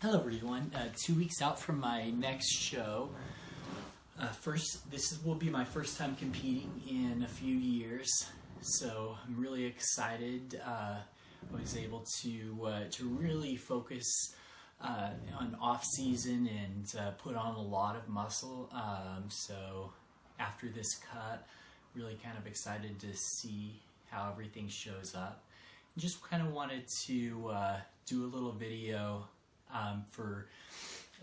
Hello everyone, 2 weeks out from my next show. Will be my first time competing in a few years, so I'm really excited. I was able to really focus on off season and put on a lot of muscle. So after this cut, really kind of excited to see how everything shows up. Just kind of wanted to do a little video for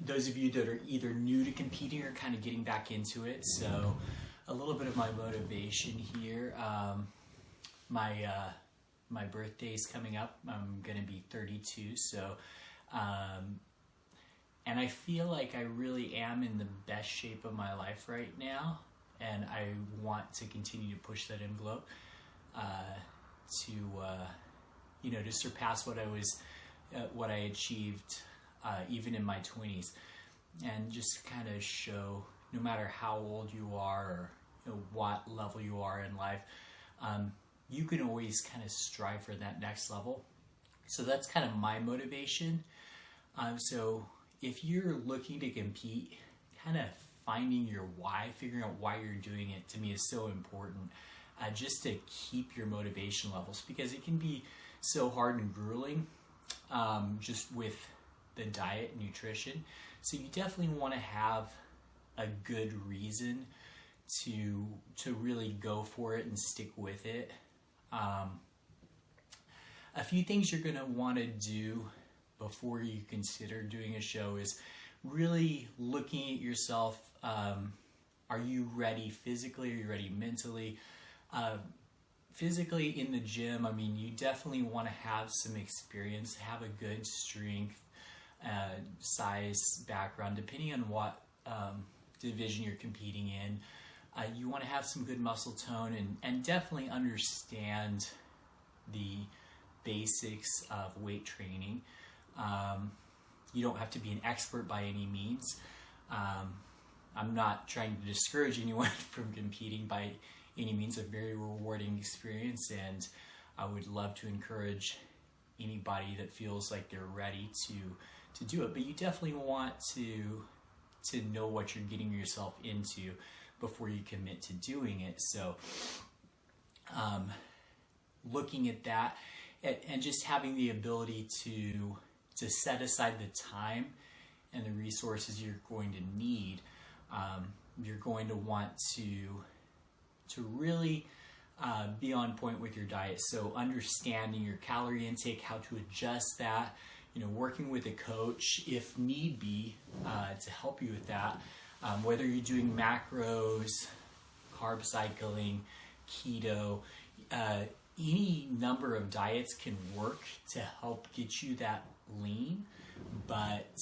those of you that are either new to competing or kind of getting back into it. So a little bit of my motivation here. My birthday's coming up. I'm going to be 32. So, and I feel like I really am in the best shape of my life right now. And I want to continue to push that envelope to surpass what I achieved even in my 20s, and just kind of show, no matter how old you are or what level you are in life, you can always kind of strive for that next level. So that's kind of my motivation. So if you're looking to compete, kind of finding your why, figuring out why you're doing it, to me is so important, just to keep your motivation levels, because it can be so hard and grueling just with the diet and nutrition. So you definitely want to have a good reason to really go for it and stick with it. A few things you're going to want to do before you consider doing a show is really looking at yourself. Are you ready physically? Are you ready mentally? Physically in the gym, I mean, you definitely want to have some experience, have a good strength, size, background, depending on what division you're competing in. You want to have some good muscle tone and definitely understand the basics of weight training. You don't have to be an expert by any means. I'm not trying to discourage anyone from competing by any means. A very rewarding experience, and I would love to encourage anybody that feels like they're ready to do it. But you definitely want to know what you're getting yourself into before you commit to doing it. So looking at that and just having the ability to set aside the time and the resources you're going to need. You're going to want to really be on point with your diet. So understanding your calorie intake, how to adjust that, working with a coach if need be to help you with that. Whether you're doing macros, carb cycling, keto, any number of diets can work to help get you that lean, but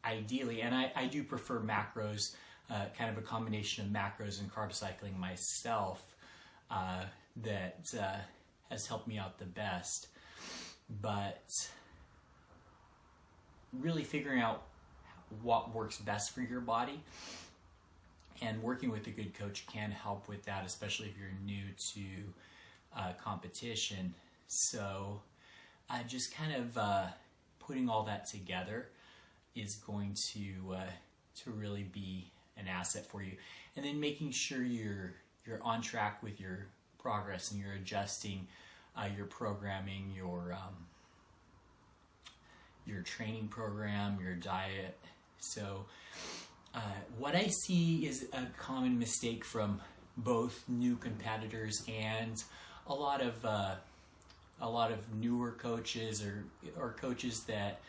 ideally, and I do prefer macros, kind of a combination of macros and carb cycling myself, that has helped me out the best. But really figuring out what works best for your body and working with a good coach can help with that, especially if you're new to competition. So just kind of putting all that together is going to really be an asset for you. And then making sure you're on track with your progress and you're adjusting your programming, your training program, your diet. So what I see is a common mistake from both new competitors and a lot of newer coaches or coaches that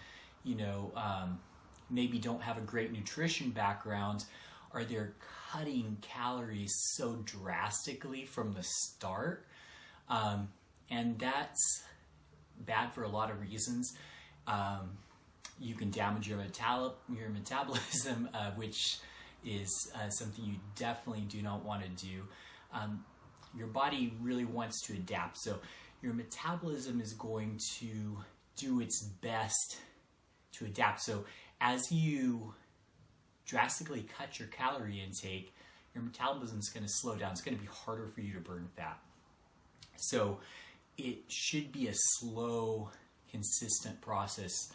maybe don't have a great nutrition background, are they're cutting calories so drastically from the start, and that's bad for a lot of reasons. You can damage your metabolism, which is something you definitely do not want to do. Your body really wants to adapt, so your metabolism is going to do its best to adapt. So as you drastically cut your calorie intake, your metabolism is going to slow down. It's going to be harder for you to burn fat. So it should be a slow, consistent process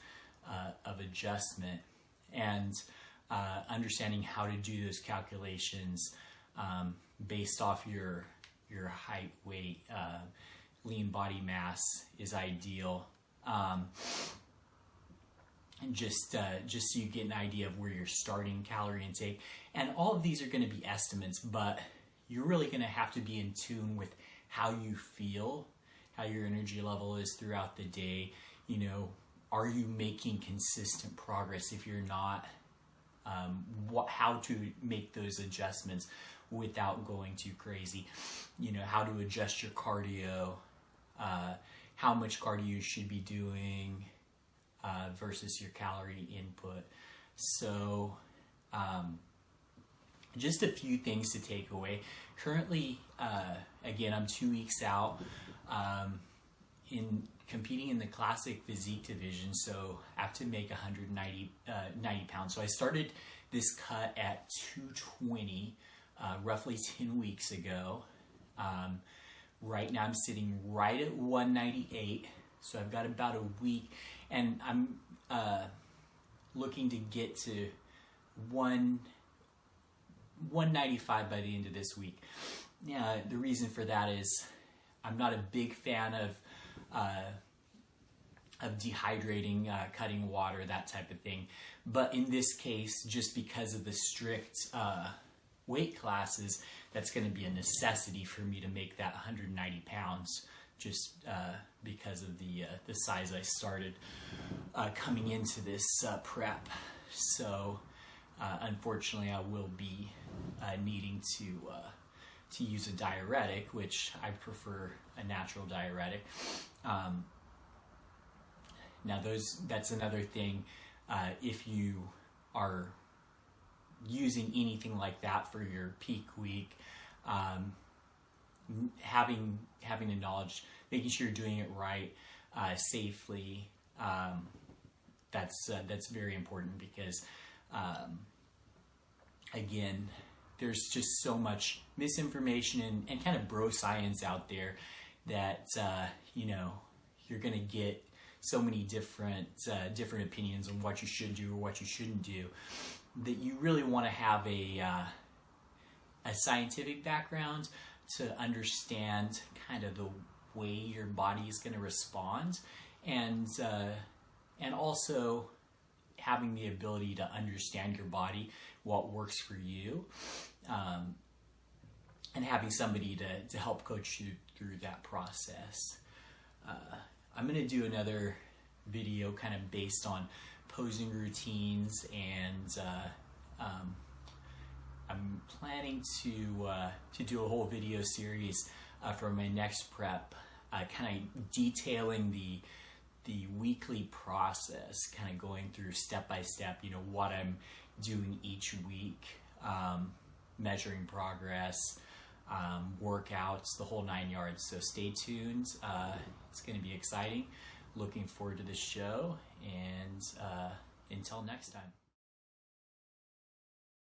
of adjustment, and understanding how to do those calculations based off your height, weight, lean body mass is ideal. And just so you get an idea of where you're starting calorie intake. And all of these are going to be estimates, but you're really going to have to be in tune with how you feel, how your energy level is throughout the day. You know, are you making consistent progress? If you're not, how to make those adjustments without going too crazy. You know, how to adjust your cardio, how much cardio you should be doing, versus your calorie input. So just a few things to take away. Currently, again, I'm 2 weeks out in competing in the classic physique division, so I have to make 190 pounds. So I started this cut at 220 roughly 10 weeks ago. Right now I'm sitting right at 198, so I've got about a week, and I'm looking to get to 195 by the end of this week. Yeah, the reason for that is I'm not a big fan of dehydrating, cutting water, that type of thing. But in this case, just because of the strict weight classes, that's going to be a necessity for me to make that 190 pounds, just because of the size I started coming into this prep. So unfortunately, I will be needing to use a diuretic, which I prefer a natural diuretic. Now that's another thing. If you are using anything like that for your peak week, having the knowledge, making sure you're doing it right, safely, that's very important, because again, there's just so much misinformation and kind of bro science out there that you're going to get so many different opinions on what you should do or what you shouldn't do, that you really want to have a scientific background to understand kind of the way your body is going to respond, and also having the ability to understand your body, what works for you, and having somebody to help coach you through that process. I'm going to do another video kind of based on posing routines, and I'm planning to do a whole video series for my next prep, kind of detailing the weekly process, kind of going through step by step, what I'm doing each week, measuring progress, workouts, the whole 9 yards. So stay tuned. It's going to be exciting. Looking forward to the show, and until next time.